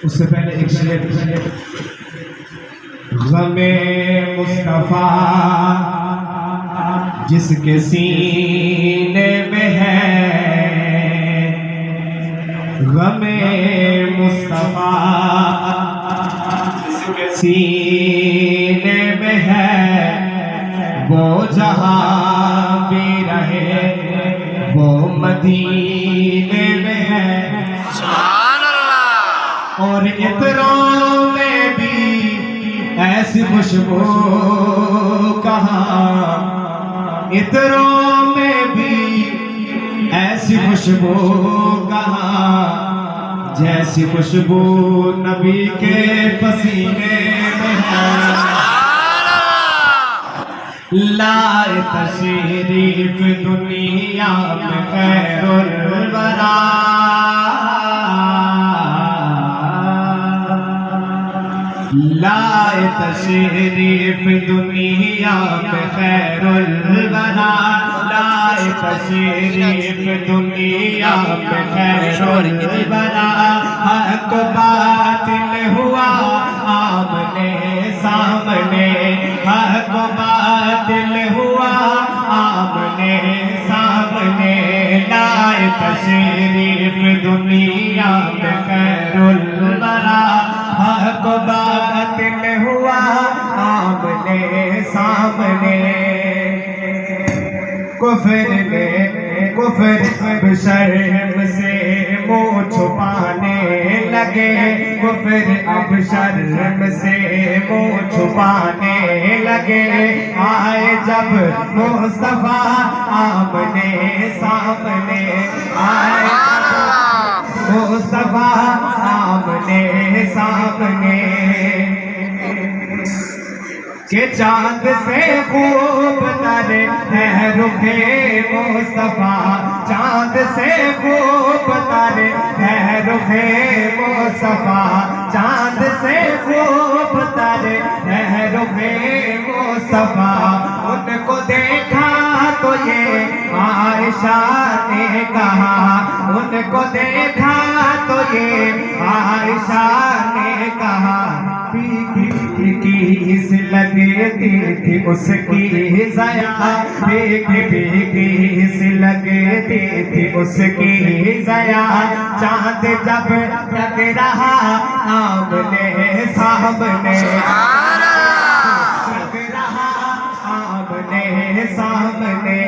اس سے پہلے ایک شعر غم مصطفیٰ جس کے سینے میں ہے، غم مصطفیٰ جس کے سینے میں ہے، وہ جہاں بھی رہے وہ مدینے میں ہے۔ سبحان اللہ۔ اور عطروں میں بھی ایسی خوشبو کہاں، عطروں میں بھی ایسی خوشبو کہاں، جیسی خوشبو نبی کے پسینے میں ہے۔ لائے تشریف دنیا میں خیر الورا، لائے تشریف دنیا میں خیر الورا، لائے تشریف دنیا میں خیر الورا، حق باطل ہوا آمنے سامنے، حق باطل ہوا آمنے سامنے، لائے تشریف دنیا میں خیر الورا، حق باطل ہوا آمنے سامنے۔ کفر شرم سے منہ چھپانے لگے، کفر اب شرم سے منہ چھپانے لگے، آئے جب مصطفیٰ آمنے سامنے، آئے مصطفیٰ آمنے سامنے، کہ چاند سے خوب تر ہے رخ مصطفیٰ، چاند سے خوب تر ہے رخ مصطفیٰ، چاند سے خوب تر ہے رخ مصطفیٰ، ان کو دیکھا تو یہ عائشہ نے کہا، ان کو دیکھا تو یہ عائشہ نے کہا، کس لگتی تھی اس کی ضیا، کس لگتی تھی اس کی ضیا، چاند جب تک رہا آمنے سامنے، تک رہا آمنے سامنے،